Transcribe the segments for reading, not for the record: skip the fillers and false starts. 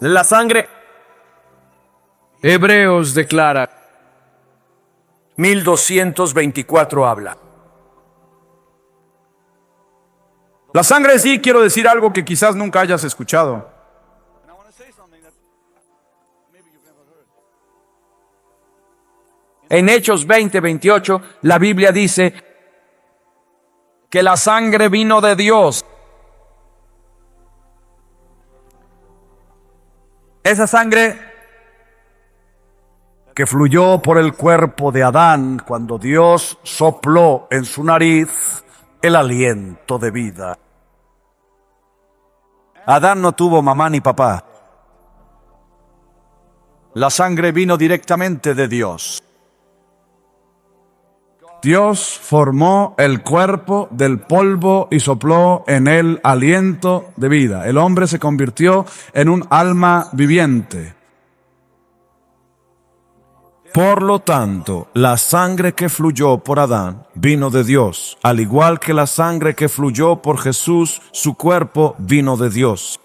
La sangre. Hebreos declara. 1224 habla. La sangre, sí, quiero decir algo que quizás nunca hayas escuchado. En Hechos 20:28, la Biblia dice que la sangre vino de Dios. Esa sangre que fluyó por el cuerpo de Adán cuando Dios sopló en su nariz el aliento de vida. Adán no tuvo mamá ni papá. La sangre vino directamente de Dios. Dios formó el cuerpo del polvo y sopló en él aliento de vida. El hombre se convirtió en un alma viviente. Por lo tanto, la sangre que fluyó por Adán vino de Dios, al igual que la sangre que fluyó por Jesús, su cuerpo vino de Dios.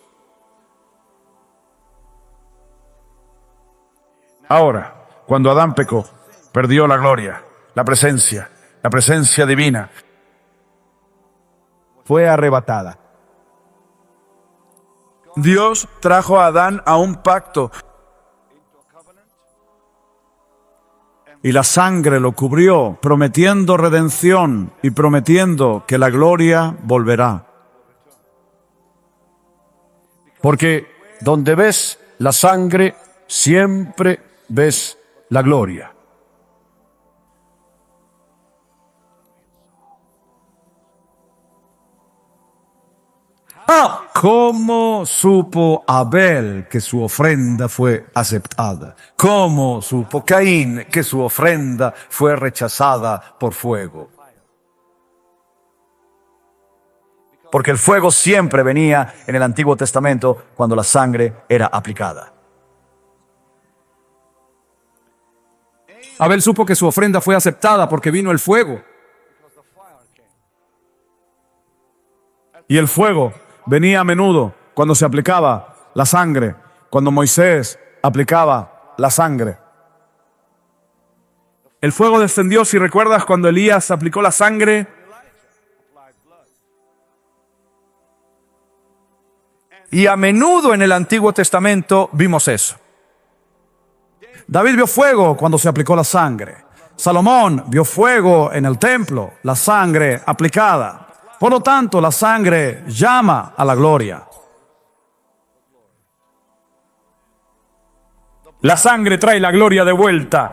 Ahora, cuando Adán pecó, perdió la gloria, la presencia divina. Fue arrebatada. Dios trajo a Adán a un pacto. Y la sangre lo cubrió, prometiendo redención y prometiendo que la gloria volverá. Porque donde ves la sangre, siempre ves la gloria. ¿Cómo supo Abel que su ofrenda fue aceptada? ¿Cómo supo Caín que su ofrenda fue rechazada por fuego? Porque el fuego siempre venía en el Antiguo Testamento cuando la sangre era aplicada. Abel supo que su ofrenda fue aceptada porque vino el fuego. Y el fuego venía a menudo cuando se aplicaba la sangre, cuando Moisés aplicaba la sangre. El fuego descendió, si recuerdas, cuando Elías aplicó la sangre. Y a menudo en el Antiguo Testamento vimos eso. David vio fuego cuando se aplicó la sangre. Salomón vio fuego en el templo, la sangre aplicada. Por lo tanto, la sangre llama a la gloria. La sangre trae la gloria de vuelta.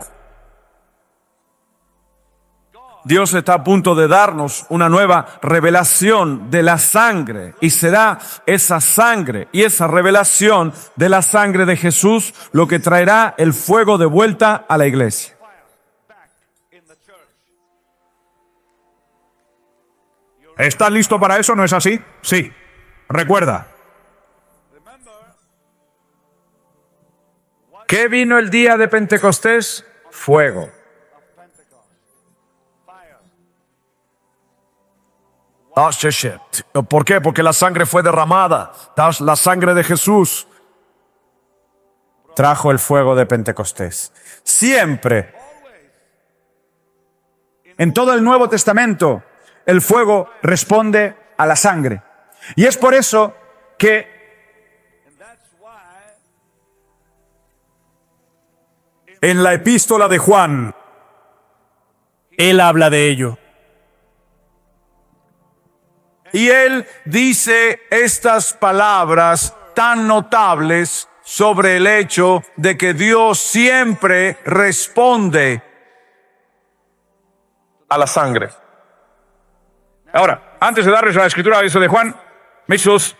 Dios está a punto de darnos una nueva revelación de la sangre. Y será esa sangre y esa revelación de la sangre de Jesús lo que traerá el fuego de vuelta a la iglesia. ¿Estás listo para eso? ¿No es así? Sí. Recuerda. ¿Qué vino el día de Pentecostés? Fuego. ¿Por qué? Porque la sangre fue derramada. La sangre de Jesús trajo el fuego de Pentecostés. Siempre, en todo el Nuevo Testamento, el fuego responde a la sangre. Y es por eso que en la epístola de Juan, él habla de ello. Y él dice estas palabras tan notables sobre el hecho de que Dios siempre responde a la sangre. Ahora, antes de darles la escritura de eso de Juan, Jesús.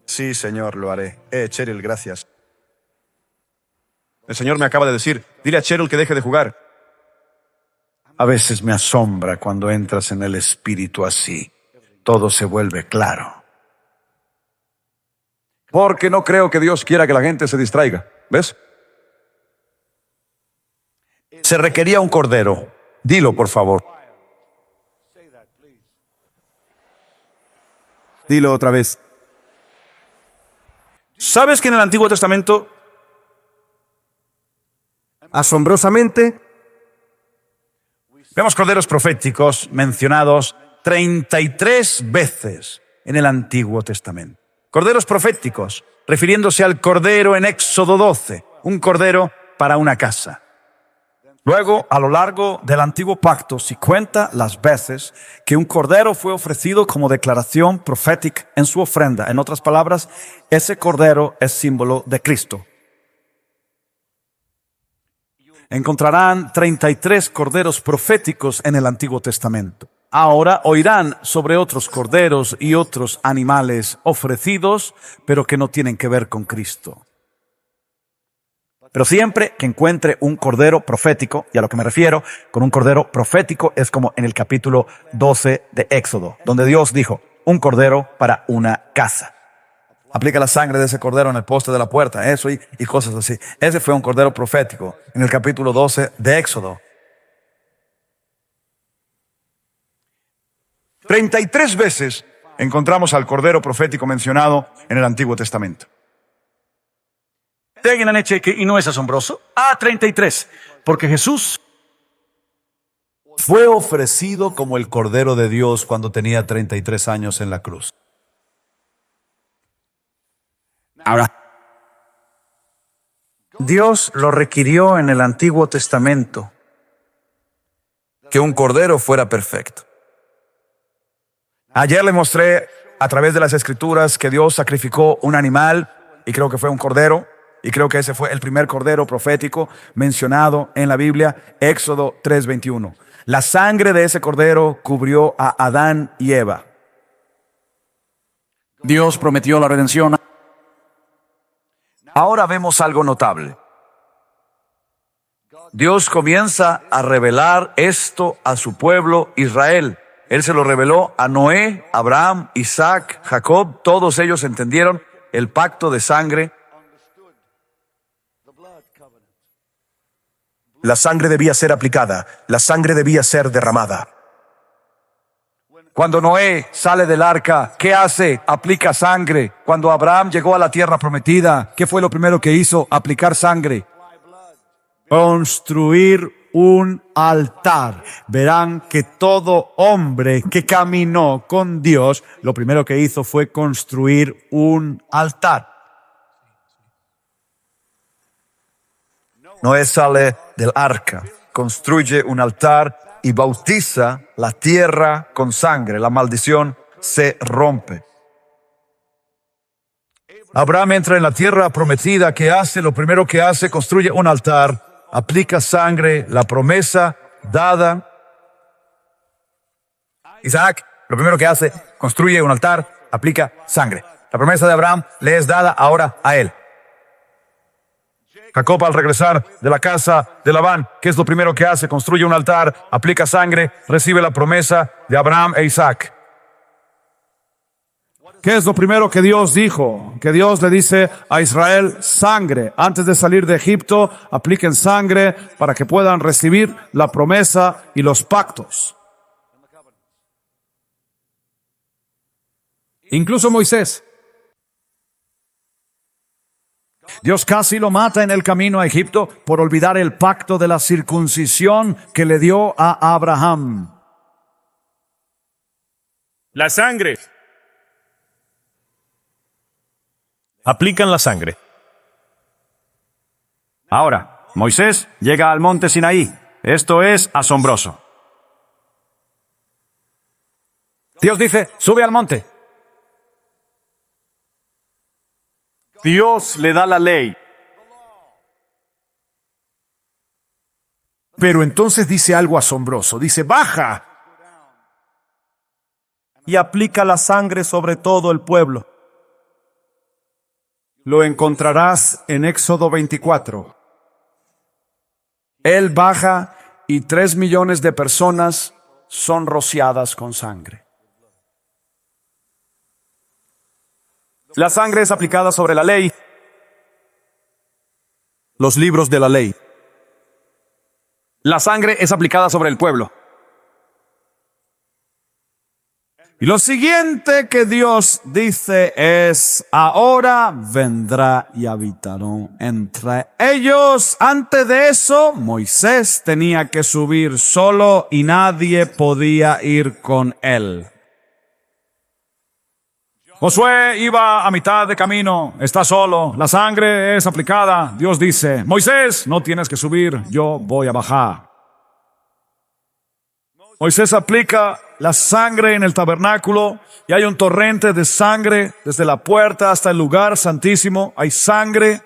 Sí, Señor, lo haré. Cheryl, gracias. El Señor me acaba de decir, dile a Cheryl que deje de jugar. A veces me asombra cuando entras en el espíritu así. Todo se vuelve claro. Porque no creo que Dios quiera que la gente se distraiga. ¿Ves? Se requería un cordero. Dilo, por favor. Dilo otra vez. ¿Sabes que en el Antiguo Testamento Asombrosamente, vemos corderos proféticos mencionados 33 veces en el Antiguo Testamento? Corderos proféticos, refiriéndose al cordero en Éxodo 12, un cordero para una casa. Luego, a lo largo del antiguo pacto, se cuenta las veces que un cordero fue ofrecido como declaración profética en su ofrenda. En otras palabras, ese cordero es símbolo de Cristo. Encontrarán 33 corderos proféticos en el Antiguo Testamento. Ahora oirán sobre otros corderos y otros animales ofrecidos, pero que no tienen que ver con Cristo. Pero siempre que encuentre un cordero profético, y a lo que me refiero con un cordero profético es como en el capítulo 12 de Éxodo, donde Dios dijo, un cordero para una casa. Aplica la sangre de ese cordero en el poste de la puerta, eso y cosas así. Ese fue un cordero profético en el capítulo 12 de Éxodo. 33 veces encontramos al cordero profético mencionado en el Antiguo Testamento. ¿Alguien han hecho que y no es asombroso? 33. Porque Jesús fue ofrecido como el Cordero de Dios cuando tenía 33 años en la cruz. Ahora, Dios lo requirió en el Antiguo Testamento que un cordero fuera perfecto. Ayer le mostré a través de las Escrituras que Dios sacrificó un animal, y creo que fue un cordero, y creo que ese fue el primer cordero profético mencionado en la Biblia, Éxodo 3:21. La sangre de ese cordero cubrió a Adán y Eva. Dios prometió la redención. Ahora vemos algo notable. Dios comienza a revelar esto a su pueblo Israel. Él se lo reveló a Noé, Abraham, Isaac, Jacob. Todos ellos entendieron el pacto de sangre. La sangre debía ser aplicada, la sangre debía ser derramada. Cuando Noé sale del arca, ¿qué hace? Aplica sangre. Cuando Abraham llegó a la tierra prometida, ¿qué fue lo primero que hizo? Aplicar sangre. Construir un altar. Verán que todo hombre que caminó con Dios, lo primero que hizo fue construir un altar. Noé sale del arca, construye un altar y bautiza la tierra con sangre. La maldición se rompe. Abraham entra en la tierra prometida. ¿Qué hace? Lo primero que hace, construye un altar, aplica sangre, la promesa dada. Isaac, lo primero que hace, construye un altar, aplica sangre. La promesa de Abraham le es dada ahora a él. Jacob, al regresar de la casa de Labán, ¿qué es lo primero que hace? Construye un altar, aplica sangre, recibe la promesa de Abraham e Isaac. ¿Qué es lo primero que Dios dijo? Que Dios le dice a Israel, sangre. Antes de salir de Egipto, apliquen sangre para que puedan recibir la promesa y los pactos. incluso Moisés. Dios casi lo mata en el camino a Egipto por olvidar el pacto de la circuncisión que le dio a Abraham. La sangre. Aplican la sangre. Ahora, Moisés llega al monte Sinaí. Esto es asombroso. Dios dice, sube al monte. Dios le da la ley. Pero entonces dice algo asombroso. Dice, baja Y aplica la sangre sobre todo el pueblo. Lo encontrarás en Éxodo 24. Él baja y 3 millones de personas son rociadas con sangre. La sangre es aplicada sobre la ley, los libros de la ley. La sangre es aplicada sobre el pueblo. Y lo siguiente que Dios dice es, ahora vendrá y habitarán entre ellos. Antes de eso, Moisés tenía que subir solo y nadie podía ir con él. Josué iba a mitad de camino, está solo, la sangre es aplicada. Dios dice, Moisés, no tienes que subir, yo voy a bajar. Moisés aplica la sangre en el tabernáculo y hay un torrente de sangre desde la puerta hasta el lugar santísimo. Hay sangre.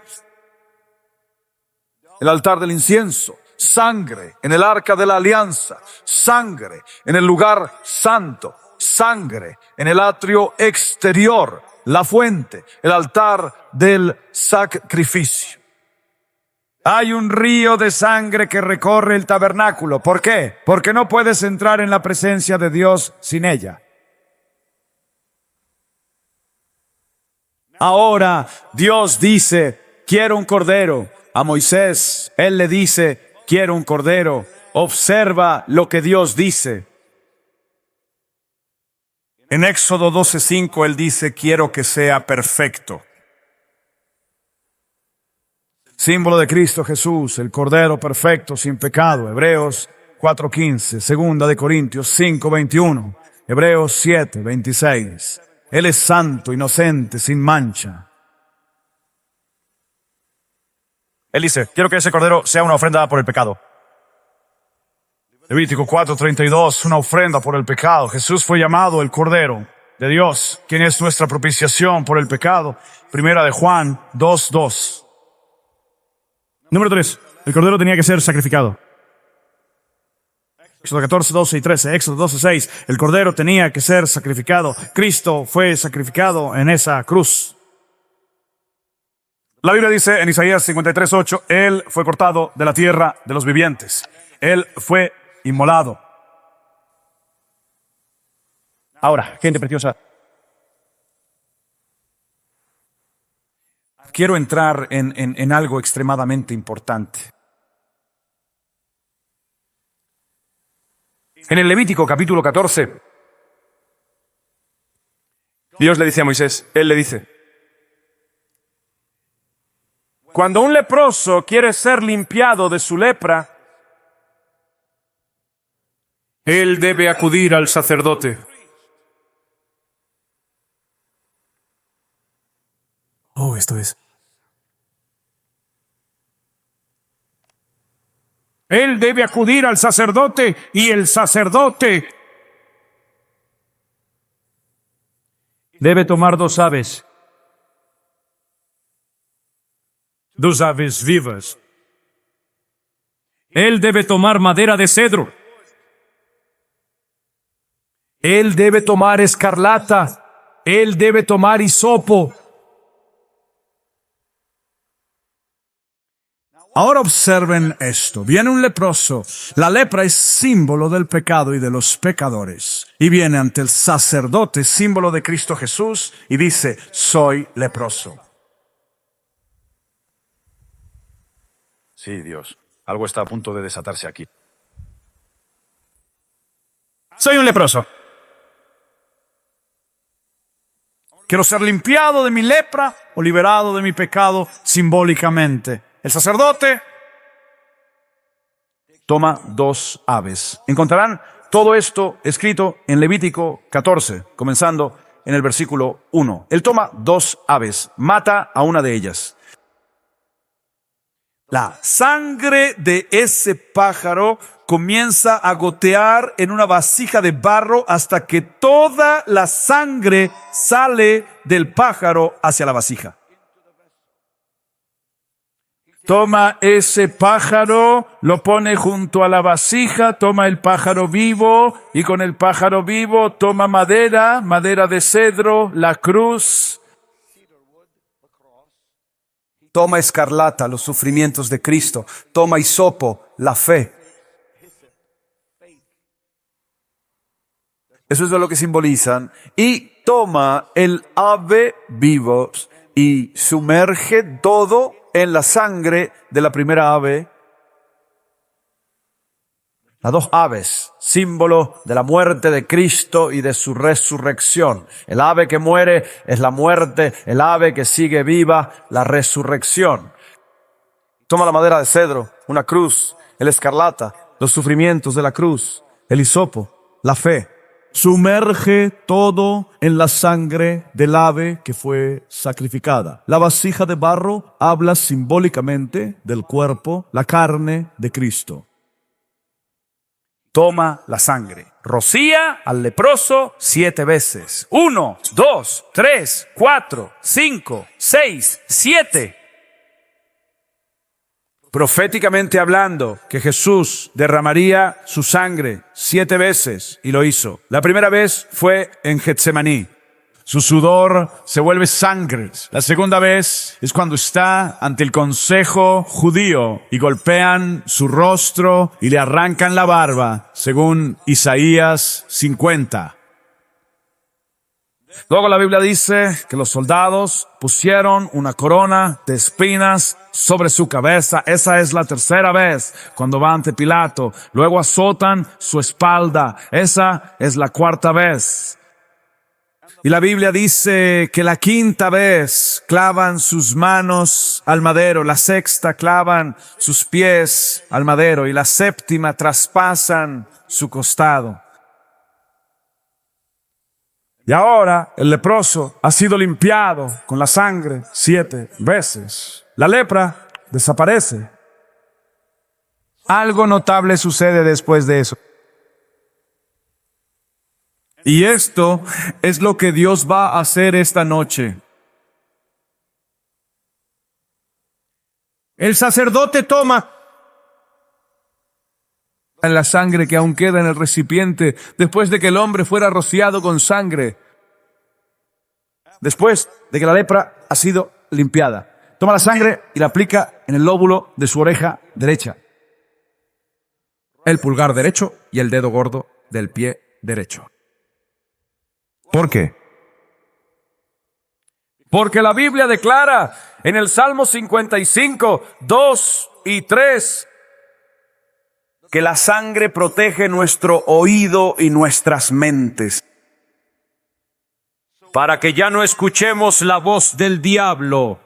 El altar del incienso, sangre en el arca de la alianza, sangre en el lugar santo, sangre en el atrio exterior, la fuente, el altar del sacrificio. Hay un río de sangre que recorre el tabernáculo. ¿Por qué? Porque no puedes entrar en la presencia de Dios sin ella. Ahora Dios dice, quiero un cordero. A Moisés, él le dice, quiero un cordero. Observa lo que Dios dice. En Éxodo 12:5 él dice, quiero que sea perfecto. Símbolo de Cristo Jesús, el Cordero perfecto, sin pecado. Hebreos 4:15, segunda de Corintios 5:21, Hebreos 7:26. Él es santo, inocente, sin mancha. Él dice, quiero que ese Cordero sea una ofrenda por el pecado. Levítico 4:32, una ofrenda por el pecado. Jesús fue llamado el Cordero de Dios, quien es nuestra propiciación por el pecado. Primera de Juan 2:2. Número 3. El cordero tenía que ser sacrificado. Éxodo 14, 12 y 13. Éxodo 12, 6. El cordero tenía que ser sacrificado. Cristo fue sacrificado en esa cruz. La Biblia dice en Isaías 53, 8, Él fue cortado de la tierra de los vivientes. Él fue inmolado. Ahora, gente preciosa, quiero entrar en algo extremadamente importante. En el Levítico capítulo 14, Dios le dice a Moisés, él le dice, cuando un leproso quiere ser limpiado de su lepra, él debe acudir al sacerdote. Oh, esto es. Él debe acudir al sacerdote y el sacerdote debe tomar dos aves vivas. Él debe tomar madera de cedro. Él debe tomar escarlata. Él debe tomar hisopo. ahora observen esto. Viene un leproso. La lepra es símbolo del pecado y de los pecadores. Y viene ante el sacerdote, símbolo de Cristo Jesús, y dice, soy leproso. Sí, Dios. Algo está a punto de desatarse aquí. Soy un leproso. Quiero ser limpiado de mi lepra o liberado de mi pecado simbólicamente. El sacerdote toma dos aves. Encontrarán todo esto escrito en Levítico 14, comenzando en el versículo 1. Él toma dos aves, mata a una de ellas. La sangre de ese pájaro comienza a gotear en una vasija de barro hasta que toda la sangre sale del pájaro hacia la vasija. Toma ese pájaro, lo pone junto a la vasija, toma el pájaro vivo y con el pájaro vivo toma madera de cedro, la cruz. Toma escarlata, los sufrimientos de Cristo. Toma hisopo, la fe. Eso es lo que simbolizan. Y toma el ave vivo y sumerge todo en la sangre de la primera ave. Las dos aves, símbolo de la muerte de Cristo y de su resurrección. El ave que muere es la muerte, el ave que sigue viva, la resurrección. Toma la madera de cedro, una cruz, el escarlata, los sufrimientos de la cruz, el hisopo, la fe. Sumerge todo en la sangre del ave que fue sacrificada. La vasija de barro habla simbólicamente del cuerpo, la carne de Cristo. Toma la sangre. Rocía al leproso 7 veces. 1, 2, 3, 4, 5, 6, 7. Proféticamente hablando, que Jesús derramaría su sangre 7 veces, y lo hizo. La primera vez fue en Getsemaní. Su sudor se vuelve sangre. La segunda vez es cuando está ante el consejo judío y golpean su rostro y le arrancan la barba, según Isaías 50. Luego la Biblia dice que los soldados pusieron una corona de espinas sobre su cabeza. Esa es la tercera vez cuando va ante Pilato. Luego azotan su espalda. Esa es la cuarta vez. Y la Biblia dice que la quinta vez clavan sus manos al madero, la sexta clavan sus pies al madero y la séptima traspasan su costado. Y ahora el leproso ha sido limpiado con la sangre 7 veces. La lepra desaparece. Algo notable sucede después de eso. Y esto es lo que Dios va a hacer esta noche. El sacerdote toma la sangre que aún queda en el recipiente después de que el hombre fuera rociado con sangre. Después de que la lepra ha sido limpiada, toma la sangre y la aplica en el lóbulo de su oreja derecha, el pulgar derecho y el dedo gordo del pie derecho. ¿Por qué? Porque la Biblia declara en el Salmo 55, 2 y 3, Que la sangre protege nuestro oído y nuestras mentes, para que ya no escuchemos la voz del diablo.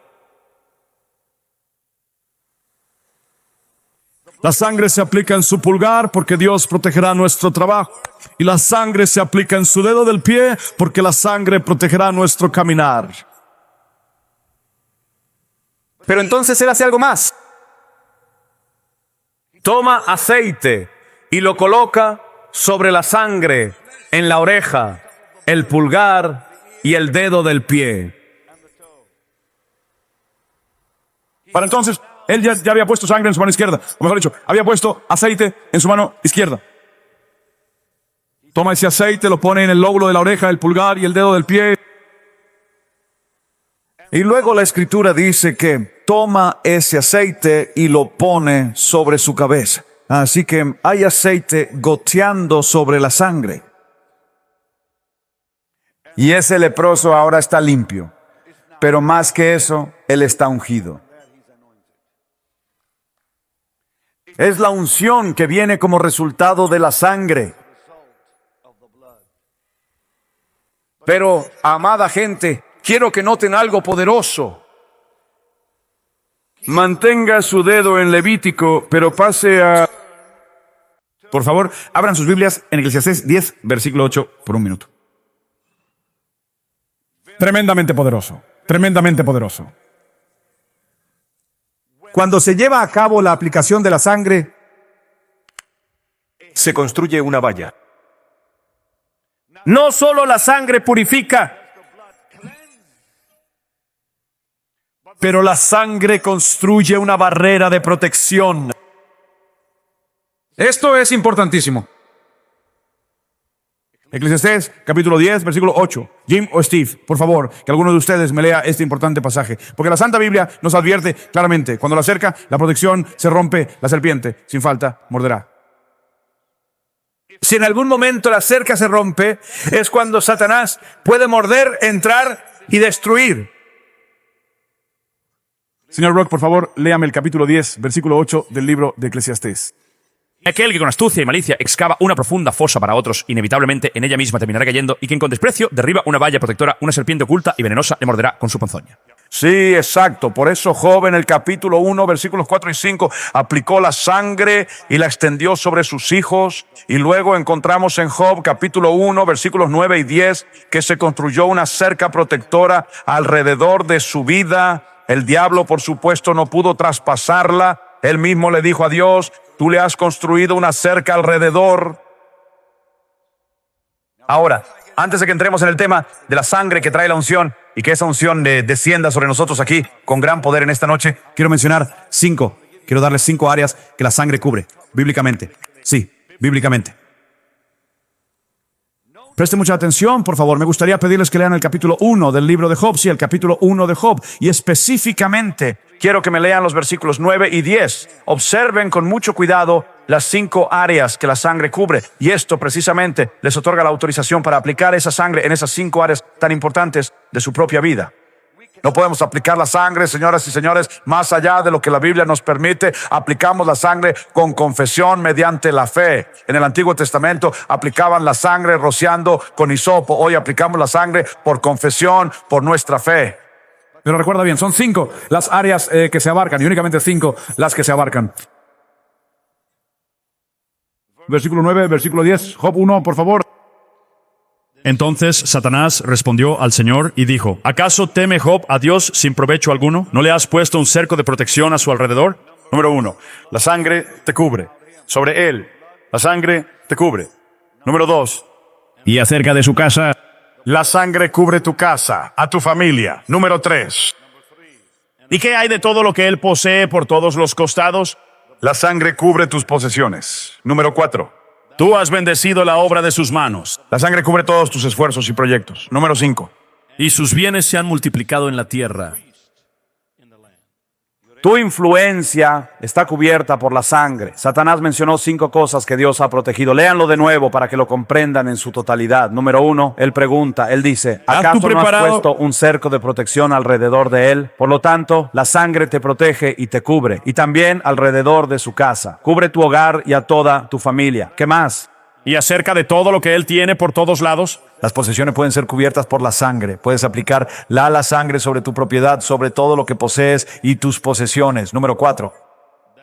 La sangre se aplica en su pulgar porque Dios protegerá nuestro trabajo. Y la sangre se aplica en su dedo del pie porque la sangre protegerá nuestro caminar. pero entonces Él hace algo más. Toma aceite y lo coloca sobre la sangre, en la oreja, el pulgar y el dedo del pie. Para entonces, él ya había puesto sangre en su mano izquierda. O mejor dicho, había puesto aceite en su mano izquierda. Toma ese aceite, lo pone en el lóbulo de la oreja, el pulgar y el dedo del pie. Y luego la Escritura dice que toma ese aceite y lo pone sobre su cabeza. Así que hay aceite goteando sobre la sangre. Y ese leproso ahora está limpio. Pero más que eso, él está ungido. Es la unción que viene como resultado de la sangre. Pero, amada gente, quiero que noten algo poderoso. Mantenga su dedo en Levítico, pero pase a... Por favor, abran sus Biblias en Eclesiastés 10, versículo 8, por un minuto. Tremendamente poderoso, tremendamente poderoso. Cuando se lleva a cabo la aplicación de la sangre, se construye una valla. No solo la sangre purifica, Pero la sangre construye una barrera de protección. esto es importantísimo. Eclesiastés, capítulo 10, versículo 8. Jim o Steve, por favor, que alguno de ustedes me lea este importante pasaje. Porque la Santa Biblia nos advierte claramente, cuando la cerca, la protección se rompe, la serpiente, sin falta, morderá. Si en algún momento la cerca se rompe, es cuando Satanás puede morder, entrar y destruir. Señor Brock, por favor, léame el capítulo 10, versículo 8 del libro de Eclesiastés. Aquel que con astucia y malicia excava una profunda fosa para otros, inevitablemente en ella misma terminará cayendo, y quien con desprecio derriba una valla protectora, una serpiente oculta y venenosa le morderá con su ponzoña. Sí, exacto. Por eso Job en el capítulo 1, versículos 4 y 5, aplicó la sangre y la extendió sobre sus hijos. Y luego encontramos en Job capítulo 1, versículos 9 y 10, que se construyó una cerca protectora alrededor de su vida. El diablo, por supuesto, no pudo traspasarla. Él mismo le dijo a Dios: tú le has construido una cerca alrededor. Ahora, antes de que entremos en el tema de la sangre que trae la unción y que esa unción descienda sobre nosotros aquí con gran poder en esta noche, Quiero mencionar 5. Quiero darles 5 áreas que la sangre cubre, bíblicamente. Sí, bíblicamente. Preste mucha atención, por favor. Me gustaría pedirles que lean el capítulo 1 del libro de Job. Sí, el capítulo 1 de Job. Y específicamente, quiero que me lean los versículos 9 y 10. Observen con mucho cuidado las 5 áreas que la sangre cubre. Y esto precisamente les otorga la autorización para aplicar esa sangre en esas 5 áreas tan importantes de su propia vida. No podemos aplicar la sangre, señoras y señores, más allá de lo que la Biblia nos permite. Aplicamos la sangre con confesión mediante la fe. En el Antiguo Testamento aplicaban la sangre rociando con hisopo. Hoy aplicamos la sangre por confesión, por nuestra fe. pero recuerda bien, son 5 las áreas que se abarcan, y únicamente 5 las que se abarcan. Versículo 9, versículo 10, Job 1, por favor. Entonces Satanás respondió al Señor y dijo: ¿Acaso teme Job a Dios sin provecho alguno? ¿No le has puesto un cerco de protección a su alrededor? Número 1, la sangre te cubre. Sobre él, la sangre te cubre. Número 2, Y acerca de su casa, la sangre cubre tu casa, a tu familia. Número 3, ¿y qué hay de todo lo que él posee por todos los costados? la sangre cubre tus posesiones. Número 4, Tú has bendecido la obra de sus manos, la sangre cubre todos tus esfuerzos y proyectos. Número 5, y sus bienes se han multiplicado en la tierra. tu influencia está cubierta por la sangre. Satanás mencionó 5 cosas que Dios ha protegido. Léanlo de nuevo para que lo comprendan en su totalidad. Número 1, él pregunta, él dice: ¿acaso no has puesto un cerco de protección alrededor de él? Por lo tanto, la sangre te protege y te cubre. Y también alrededor de su casa. Cubre tu hogar y a toda tu familia. ¿Qué más? ¿Y acerca de todo lo que él tiene por todos lados? Las posesiones pueden ser cubiertas por la sangre. Puedes aplicar la sangre sobre tu propiedad, sobre todo lo que posees y tus posesiones. Número 4.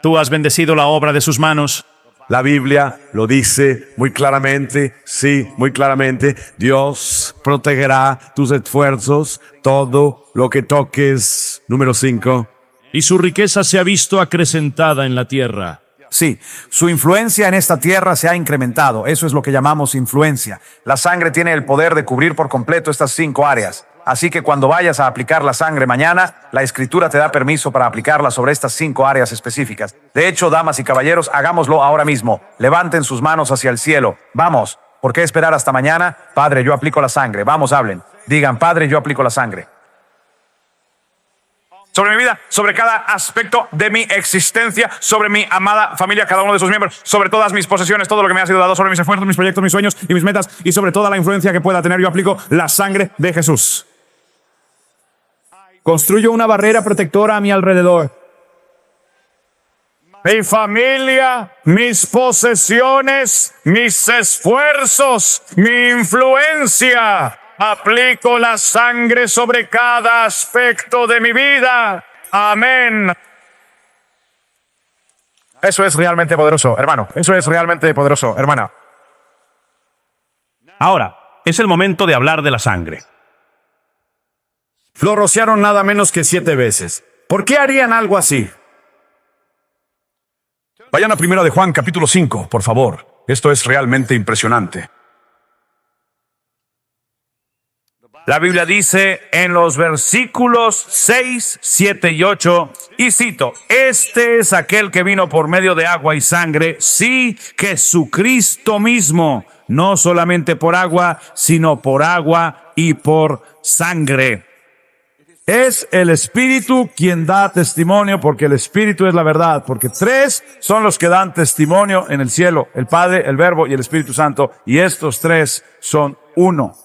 Tú has bendecido la obra de sus manos. La Biblia lo dice muy claramente, sí, muy claramente. Dios protegerá tus esfuerzos, todo lo que toques. Número 5. Y su riqueza se ha visto acrecentada en la tierra. Sí, su influencia en esta tierra se ha incrementado. Eso es lo que llamamos influencia. La sangre tiene el poder de cubrir por completo estas 5 áreas. Así que cuando vayas a aplicar la sangre mañana, la Escritura te da permiso para aplicarla sobre estas 5 áreas específicas. De hecho, damas y caballeros, hagámoslo ahora mismo. Levanten sus manos hacia el cielo. Vamos. ¿Por qué esperar hasta mañana? Padre, yo aplico la sangre. Vamos, hablen. Digan: Padre, yo aplico la sangre. Sobre mi vida, sobre cada aspecto de mi existencia, sobre mi amada familia, cada uno de sus miembros, sobre todas mis posesiones, todo lo que me ha sido dado, sobre mis esfuerzos, mis proyectos, mis sueños y mis metas, y sobre toda la influencia que pueda tener, yo aplico la sangre de Jesús. Construyo una barrera protectora a mi alrededor. Mi familia, mis posesiones, mis esfuerzos, mi influencia. Aplico la sangre sobre cada aspecto de mi vida. Amén. Eso es realmente poderoso, hermano. Eso es realmente poderoso, hermana. Ahora, es el momento de hablar de la sangre. Lo rociaron nada menos que 7 veces. ¿Por qué harían algo así? Vayan a 1 de Juan, capítulo 5, por favor. Esto es realmente impresionante. La Biblia dice en los versículos 6, 7 y 8, y cito: este es aquel que vino por medio de agua y sangre, sí, Jesucristo mismo, no solamente por agua, sino por agua y por sangre. Es el Espíritu quien da testimonio, porque el Espíritu es la verdad, porque 3 son los que dan testimonio en el cielo: el Padre, el Verbo y el Espíritu Santo, y estos 3 son uno.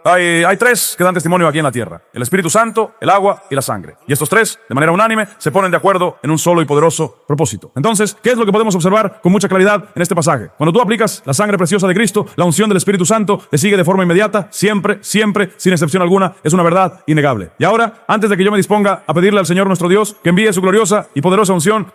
Hay tres que dan testimonio aquí en la tierra: el Espíritu Santo, el agua y la sangre. Y estos tres, de manera unánime, se ponen de acuerdo en un solo y poderoso propósito. Entonces, ¿qué es lo que podemos observar con mucha claridad en este pasaje? Cuando tú aplicas la sangre preciosa de Cristo, la unción del Espíritu Santo te sigue de forma inmediata, siempre, siempre, sin excepción alguna. Es una verdad innegable. Y ahora, antes de que yo me disponga a pedirle al Señor nuestro Dios que envíe su gloriosa y poderosa unción,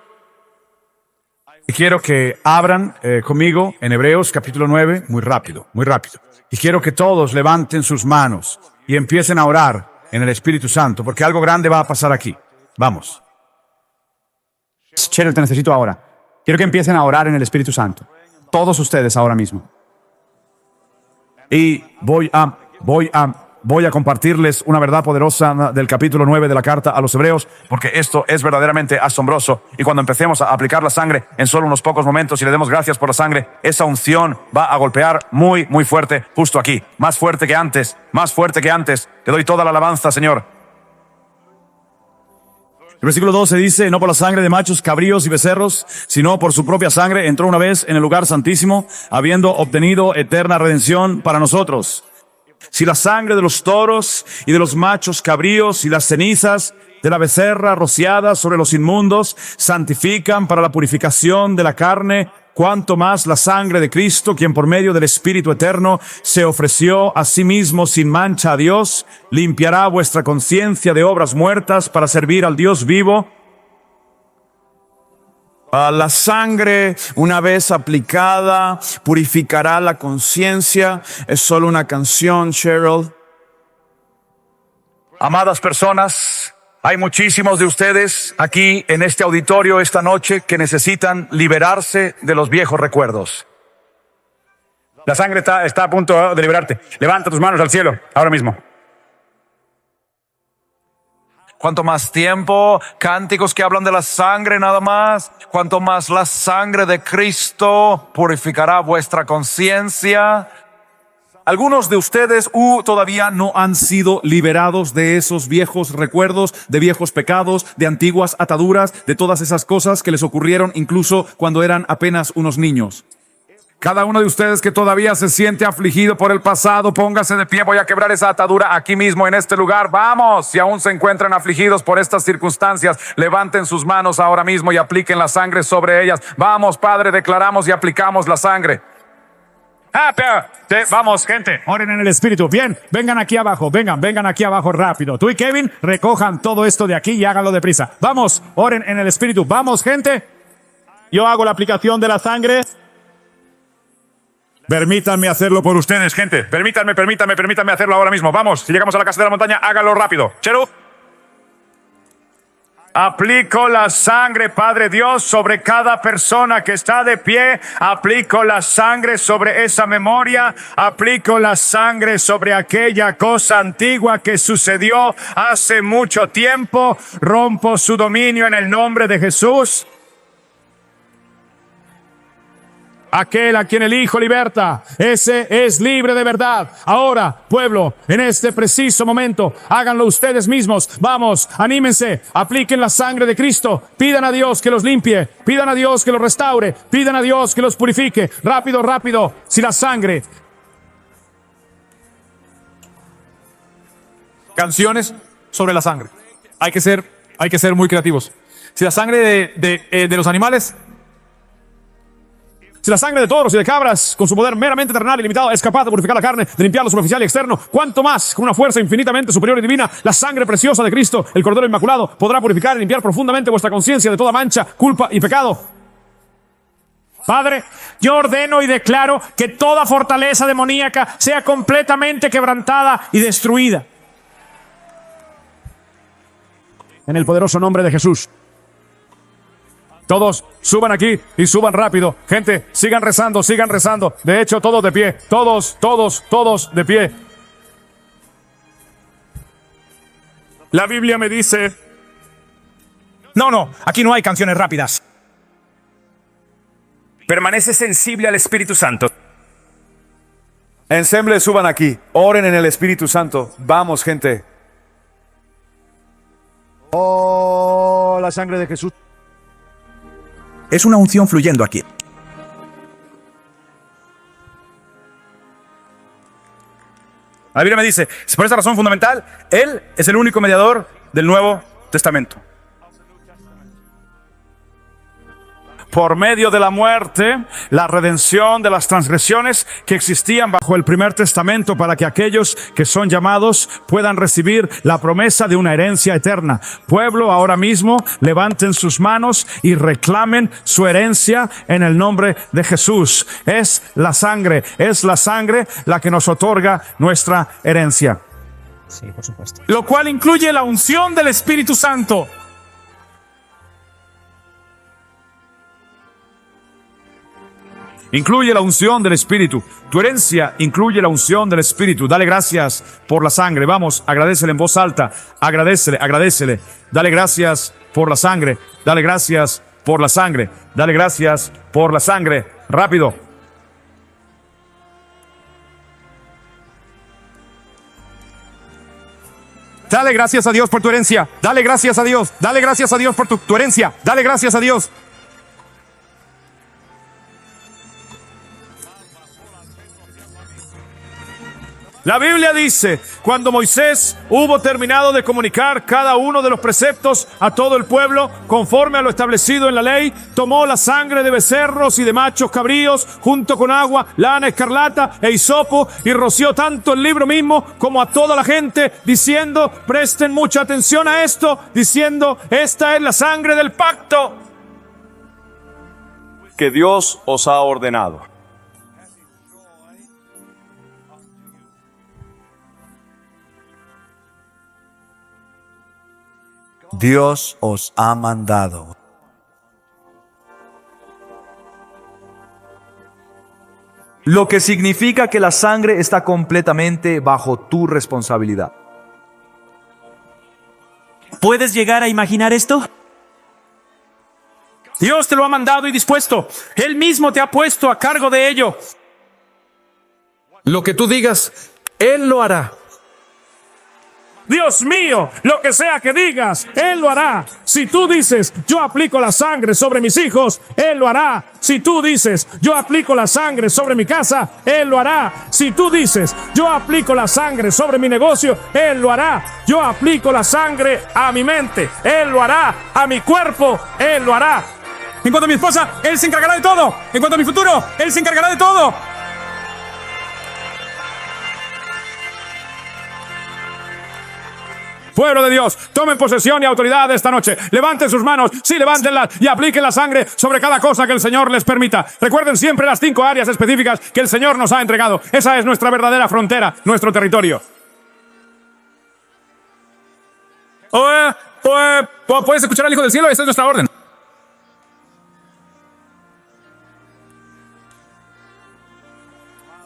quiero que abran conmigo en Hebreos capítulo 9, muy rápido, muy rápido. Y quiero que todos levanten sus manos y empiecen a orar en el Espíritu Santo, porque algo grande va a pasar aquí. Vamos. Cheryl, te necesito ahora. Quiero que empiecen a orar en el Espíritu Santo. Todos ustedes ahora mismo. Y voy a compartirles una verdad poderosa del capítulo 9 de la carta a los Hebreos, porque esto es verdaderamente asombroso. Y cuando empecemos a aplicar la sangre en solo unos pocos momentos y le demos gracias por la sangre, esa unción va a golpear muy, muy fuerte justo aquí. Más fuerte que antes, más fuerte que antes. Te doy toda la alabanza, Señor. El versículo 12 dice: no por la sangre de machos, cabríos y becerros, sino por su propia sangre entró una vez en el lugar santísimo, habiendo obtenido eterna redención para nosotros. Si la sangre de los toros y de los machos cabríos y las cenizas de la becerra rociadas sobre los inmundos santifican para la purificación de la carne, cuánto más la sangre de Cristo, quien por medio del Espíritu Eterno se ofreció a sí mismo sin mancha a Dios, limpiará vuestra conciencia de obras muertas para servir al Dios vivo. La sangre, una vez aplicada, purificará la conciencia. Es solo una canción, Cheryl. Amadas personas, hay muchísimos de ustedes aquí en este auditorio esta noche que necesitan liberarse de los viejos recuerdos. La sangre está a punto de liberarte. Levanta tus manos al cielo, ahora mismo. Cuanto más tiempo, cánticos que hablan de la sangre nada más. Cuanto más la sangre de Cristo purificará vuestra conciencia. Algunos de ustedes todavía no han sido liberados de esos viejos recuerdos, de viejos pecados, de antiguas ataduras, de todas esas cosas que les ocurrieron incluso cuando eran apenas unos niños. Cada uno de ustedes que todavía se siente afligido por el pasado, póngase de pie. Voy a quebrar esa atadura aquí mismo en este lugar. Vamos, si aún se encuentran afligidos por estas circunstancias, levanten sus manos ahora mismo y apliquen la sangre sobre ellas. Vamos, Padre, declaramos y aplicamos la sangre. Vamos, gente, oren en el Espíritu. Bien, vengan aquí abajo, vengan aquí abajo rápido. Tú y Kevin, recojan todo esto de aquí y háganlo deprisa. Vamos, oren en el Espíritu. Vamos, gente. Yo hago la aplicación de la sangre. Permítanme hacerlo por ustedes, gente. Permítanme hacerlo ahora mismo. Vamos, si llegamos a la casa de la montaña, háganlo rápido. Cheru. Aplico la sangre, Padre Dios, sobre cada persona que está de pie. Aplico la sangre sobre esa memoria. Aplico la sangre sobre aquella cosa antigua que sucedió hace mucho tiempo. Rompo su dominio en el nombre de Jesús. Aquel a quien el Hijo liberta, ese es libre de verdad. Ahora, pueblo, en este preciso momento, háganlo ustedes mismos. Vamos, anímense, apliquen la sangre de Cristo. Pidan a Dios que los limpie, pidan a Dios que los restaure, pidan a Dios que los purifique. Rápido, rápido. Si la sangre... Canciones sobre la sangre. Hay que ser muy creativos. Si la sangre de los animales... Si la sangre de toros y de cabras, con su poder meramente terrenal y limitado, es capaz de purificar la carne, de limpiar lo superficial y externo, cuánto más, con una fuerza infinitamente superior y divina, la sangre preciosa de Cristo, el Cordero Inmaculado, podrá purificar y limpiar profundamente vuestra conciencia de toda mancha, culpa y pecado. Padre, yo ordeno y declaro que toda fortaleza demoníaca sea completamente quebrantada y destruida. En el poderoso nombre de Jesús. Todos suban aquí y suban rápido. Gente, sigan rezando, sigan rezando. De hecho, todos de pie. Todos de pie. La Biblia me dice... No, aquí no hay canciones rápidas. Permanece sensible al Espíritu Santo. Ensemble, suban aquí. Oren en el Espíritu Santo. Vamos, gente. Oh, la sangre de Jesús. Es una unción fluyendo aquí. La Biblia me dice, por esa razón fundamental, Él es el único mediador del Nuevo Testamento. Por medio de la muerte, la redención de las transgresiones que existían bajo el primer testamento para que aquellos que son llamados puedan recibir la promesa de una herencia eterna. Pueblo, ahora mismo levanten sus manos y reclamen su herencia en el nombre de Jesús. Es la sangre la que nos otorga nuestra herencia. Sí, por supuesto. Lo cual incluye la unción del Espíritu Santo. Incluye la unción del Espíritu. Tu herencia incluye la unción del Espíritu. Dale gracias por la sangre. Vamos, agradecele en voz alta. Agradecele. Dale gracias por la sangre. Dale gracias por la sangre. Dale gracias por la sangre. Rápido. Dale gracias a Dios por tu herencia. Dale gracias a Dios. Dale gracias a Dios por tu herencia. Dale gracias a Dios. La Biblia dice, cuando Moisés hubo terminado de comunicar cada uno de los preceptos a todo el pueblo, conforme a lo establecido en la ley, tomó la sangre de becerros y de machos cabríos, junto con agua, lana escarlata e hisopo, y roció tanto el libro mismo como a toda la gente, diciendo, presten mucha atención a esto, diciendo, esta es la sangre del pacto que Dios os ha ordenado. Dios os ha mandado. Lo que significa que la sangre está completamente bajo tu responsabilidad. ¿Puedes llegar a imaginar esto? Dios te lo ha mandado y dispuesto. Él mismo te ha puesto a cargo de ello. Lo que tú digas, Él lo hará. Dios mío, lo que sea que digas, Él lo hará. Si tú dices, yo aplico la sangre sobre mis hijos, Él lo hará. Si tú dices, yo aplico la sangre sobre mi casa, Él lo hará. Si tú dices, yo aplico la sangre sobre mi negocio, Él lo hará. Yo aplico la sangre a mi mente, Él lo hará. A mi cuerpo, Él lo hará. En cuanto a mi esposa, Él se encargará de todo. En cuanto a mi futuro, Él se encargará de todo. Pueblo de Dios, tomen posesión y autoridad esta noche. Levanten sus manos, sí, levántenlas y apliquen la sangre sobre cada cosa que el Señor les permita. Recuerden siempre las 5 áreas específicas que el Señor nos ha entregado. Esa es nuestra verdadera frontera, nuestro territorio. ¿Puedes escuchar al Hijo del Cielo? Esa es nuestra orden.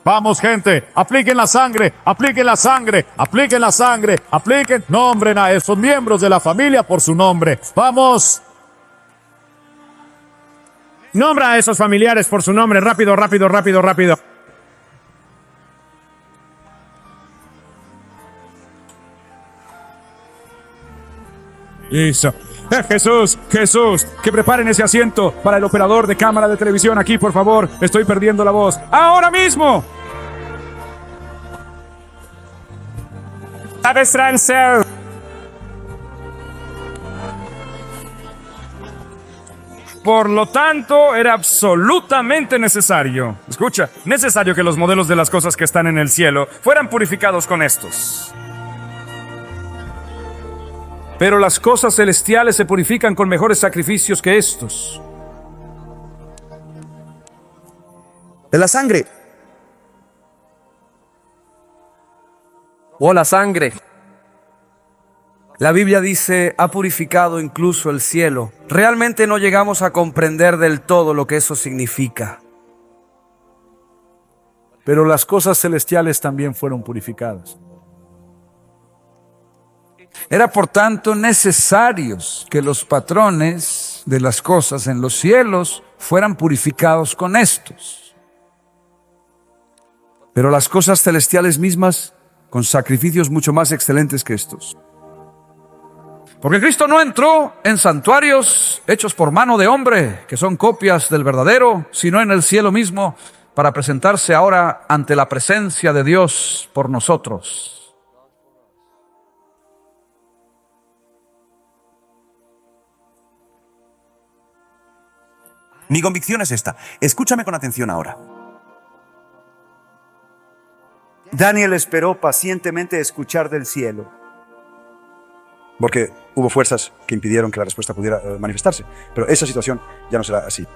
Vamos, gente, apliquen la sangre, apliquen la sangre, apliquen la sangre, apliquen, nombren a esos miembros de la familia por su nombre. Vamos. Nombra a esos familiares por su nombre, rápido. Listo. Jesús, que preparen ese asiento para el operador de cámara de televisión aquí, por favor. Estoy perdiendo la voz. ¡Ahora mismo! Abestranse. Por lo tanto, era absolutamente necesario, necesario que los modelos de las cosas que están en el cielo fueran purificados con estos. Pero las cosas celestiales se purifican con mejores sacrificios que estos. De la sangre. La sangre. La Biblia dice, ha purificado incluso el cielo. Realmente no llegamos a comprender del todo lo que eso significa. Pero las cosas celestiales también fueron purificadas. Era por tanto necesario que los patrones de las cosas en los cielos fueran purificados con estos. Pero las cosas celestiales mismas con sacrificios mucho más excelentes que estos. Porque Cristo no entró en santuarios hechos por mano de hombre, que son copias del verdadero, sino en el cielo mismo, para presentarse ahora ante la presencia de Dios por nosotros. Mi convicción es esta. Escúchame con atención ahora. Daniel esperó pacientemente escuchar del cielo. Porque hubo fuerzas que impidieron que la respuesta pudiera manifestarse. Pero esa situación ya no será así.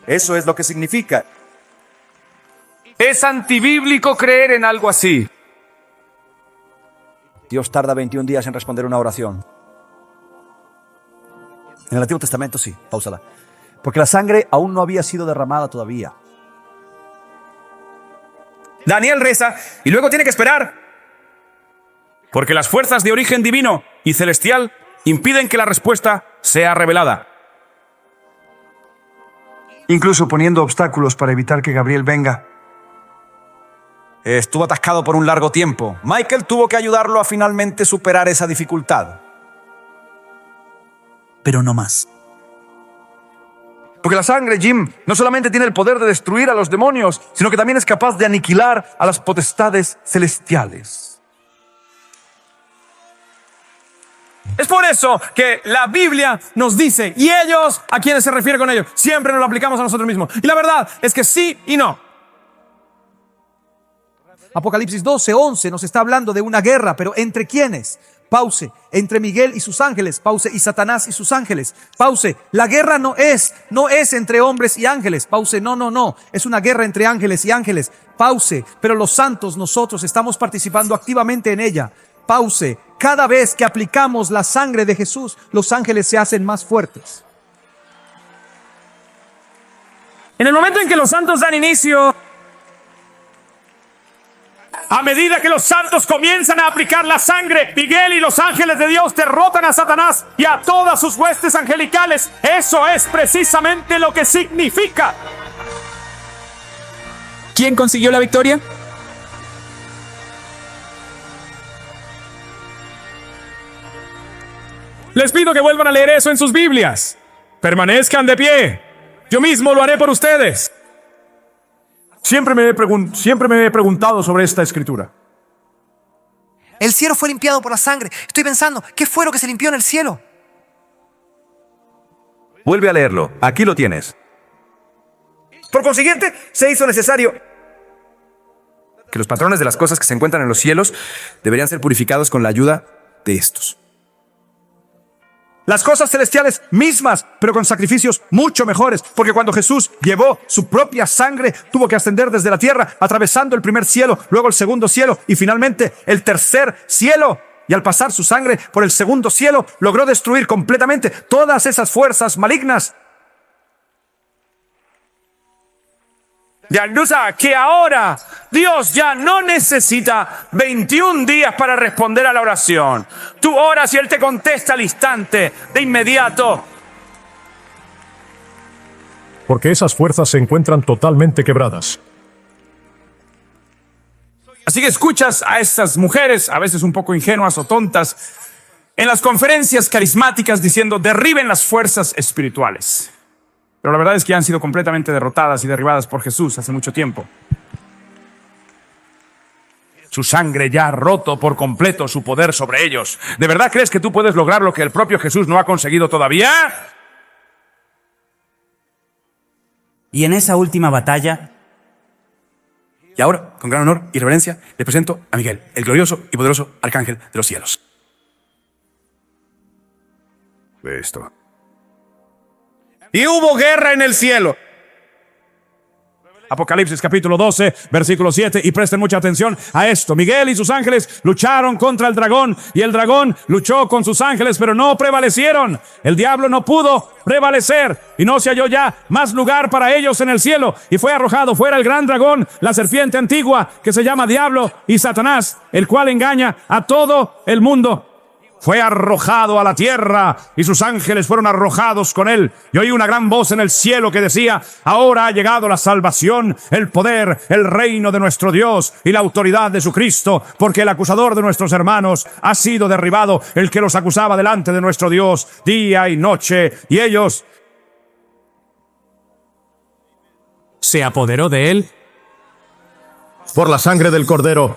Eso es lo que significa. Es antibíblico creer en algo así. Dios tarda 21 días en responder una oración. En el Antiguo Testamento sí, páusala. Porque la sangre aún no había sido derramada todavía. Daniel reza y luego tiene que esperar. Porque las fuerzas de origen divino y celestial impiden que la respuesta sea revelada. Incluso poniendo obstáculos para evitar que Gabriel venga. Estuvo atascado por un largo tiempo. Michael tuvo que ayudarlo a finalmente superar esa dificultad. Pero no más. Porque la sangre, Jim, no solamente tiene el poder de destruir a los demonios, sino que también es capaz de aniquilar a las potestades celestiales. Es por eso que la Biblia nos dice, ¿y ellos? ¿A quiénes se refiere con ellos? Siempre nos lo aplicamos a nosotros mismos. Y la verdad es que sí y no. Apocalipsis 12:11 nos está hablando de una guerra, pero ¿entre quiénes? Pause. Entre Miguel y sus ángeles. Pause. Y Satanás y sus ángeles. Pause. La guerra no es entre hombres y ángeles. Pause. No. Es una guerra entre ángeles y ángeles. Pause. Pero los santos, nosotros estamos participando activamente en ella. Pause. Cada vez que aplicamos la sangre de Jesús, los ángeles se hacen más fuertes. En el momento en que los santos dan inicio, a medida que los santos comienzan a aplicar la sangre, Miguel y los ángeles de Dios derrotan a Satanás y a todas sus huestes angelicales. Eso es precisamente lo que significa. ¿Quién consiguió la victoria? Les pido que vuelvan a leer eso en sus Biblias. Permanezcan de pie. Yo mismo lo haré por ustedes. Siempre me he preguntado sobre esta escritura. El cielo fue limpiado por la sangre. Estoy pensando, ¿qué fue lo que se limpió en el cielo? Vuelve a leerlo. Aquí lo tienes. Por consiguiente, se hizo necesario que los patrones de las cosas que se encuentran en los cielos deberían ser purificados con la ayuda de estos. Las cosas celestiales mismas, pero con sacrificios mucho mejores, porque cuando Jesús llevó su propia sangre, tuvo que ascender desde la tierra, atravesando el primer cielo, luego el segundo cielo y finalmente el tercer cielo. Y al pasar su sangre por el segundo cielo, logró destruir completamente todas esas fuerzas malignas. Ya que ahora Dios ya no necesita 21 días para responder a la oración. Tú oras y Él te contesta al instante, de inmediato. Porque esas fuerzas se encuentran totalmente quebradas. Así que escuchas a estas mujeres, a veces un poco ingenuas o tontas, en las conferencias carismáticas diciendo, derriben las fuerzas espirituales. Pero la verdad es que ya han sido completamente derrotadas y derribadas por Jesús hace mucho tiempo. Su sangre ya ha roto por completo su poder sobre ellos. ¿De verdad crees que tú puedes lograr lo que el propio Jesús no ha conseguido todavía? Y en esa última batalla, Y ahora, con gran honor y reverencia, le presento a Miguel, el glorioso y poderoso arcángel de los cielos. Ve esto. Y hubo guerra en el cielo. Apocalipsis capítulo 12, versículo 7, y presten mucha atención a esto. Miguel y sus ángeles lucharon contra el dragón, y el dragón luchó con sus ángeles, pero no prevalecieron. El diablo no pudo prevalecer, y no se halló ya más lugar para ellos en el cielo, y fue arrojado fuera el gran dragón, la serpiente antigua, que se llama Diablo y Satanás, el cual engaña a todo el mundo. Fue arrojado a la tierra y sus ángeles fueron arrojados con él. Y oí una gran voz en el cielo que decía, ahora ha llegado la salvación, el poder, el reino de nuestro Dios y la autoridad de su Cristo, porque el acusador de nuestros hermanos ha sido derribado, el que los acusaba delante de nuestro Dios día y noche. Y ellos se apoderó de él. Por la sangre del Cordero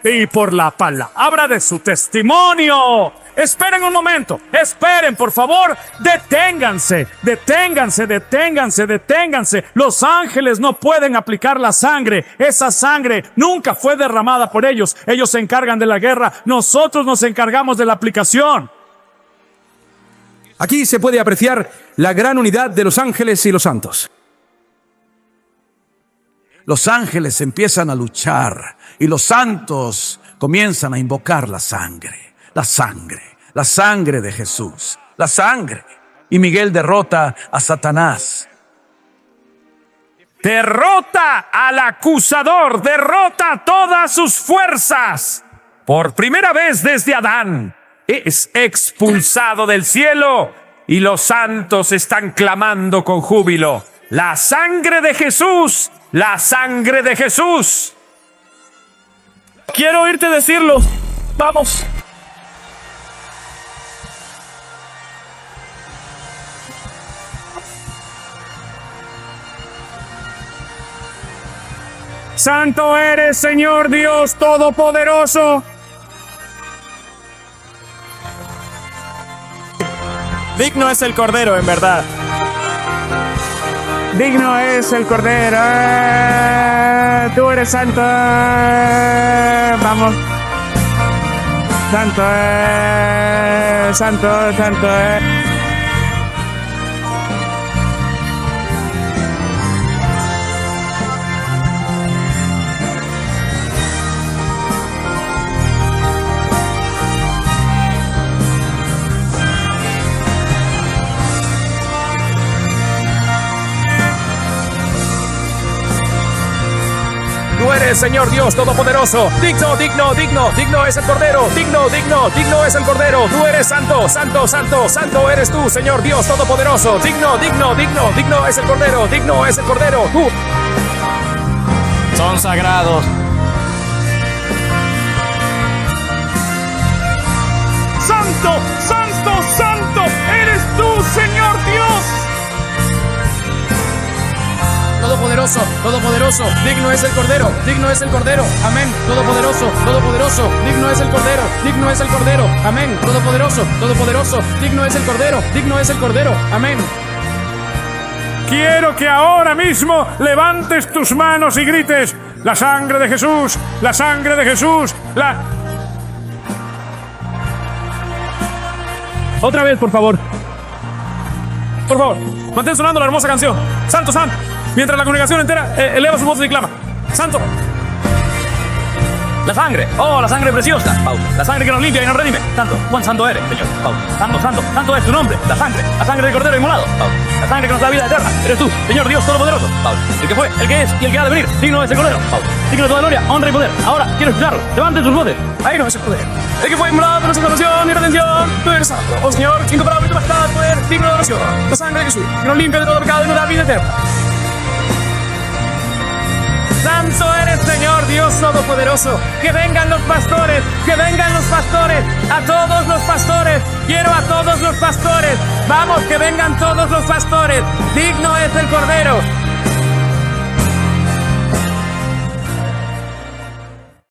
Y por la palabra de su testimonio. Esperen un momento, esperen, por favor, deténganse, deténganse, deténganse, deténganse. Los ángeles no pueden aplicar la sangre. Esa sangre nunca fue derramada por ellos. Ellos se encargan de la guerra, nosotros nos encargamos de la aplicación. Aquí se puede apreciar la gran unidad de los ángeles y los santos. Los ángeles empiezan a luchar y los santos comienzan a invocar la sangre, la sangre, la sangre de Jesús, la sangre. Y Miguel derrota a Satanás. Derrota al acusador, derrota todas sus fuerzas. Por primera vez desde Adán, es expulsado del cielo y los santos están clamando con júbilo: la sangre de Jesús, la sangre de Jesús. Quiero oírte decirlo. Vamos. Santo eres, Señor Dios Todopoderoso. Digno es el Cordero, en verdad. Digno es el Cordero. Tú eres santo. Vamos. Santo santo, santo Tú eres, Señor Dios Todopoderoso. Digno, digno, digno, digno es el Cordero. Digno, digno, digno es el Cordero. Tú eres santo, santo, santo, santo eres tú, Señor Dios Todopoderoso. Digno, digno, digno, digno es el Cordero. Digno es el Cordero. Tú. Son sagrados. Santo, santo, santo, eres tú, Señor Dios. Todopoderoso, todopoderoso, digno es el Cordero, digno es el Cordero, amén. Todopoderoso, todopoderoso, digno es el Cordero, digno es el Cordero, amén. Todopoderoso, todopoderoso, digno es el Cordero, digno es el Cordero, amén. Quiero que ahora mismo levantes tus manos y grites: la sangre de Jesús, la sangre de Jesús, la... Otra vez, por favor. Por favor, mantén sonando la hermosa canción. Santo, santo. Mientras la congregación entera eleva su voz y clama: ¡Santo! La sangre, oh, la sangre preciosa, Paulo. La sangre que nos limpia y nos redime. Santo, cuán santo eres, Señor, Paulo. Santo, santo, santo es tu nombre. La sangre del Cordero inmolado, Paulo. La sangre que nos da vida eterna. Eres tú, Señor Dios Todopoderoso, Paulo. El que fue, el que es y el que ha de venir. Digno es el Cordero, Paulo. Digno de toda gloria, honra y poder. Ahora quiero escucharlo. Levanten sus voces. Ahí no es el poder. El que fue inmolado por nuestra salvación y redención. Tú eres santo, oh Señor, incomparable tu majestad, poder, digno de oración. La sangre de Jesús, que nos limpia de todo pecado y nos da vida eterna. Santo eres, Señor Dios Todopoderoso. Que vengan los pastores, que vengan los pastores, a todos los pastores. Quiero a todos los pastores. Vamos, que vengan todos los pastores. Digno es el Cordero,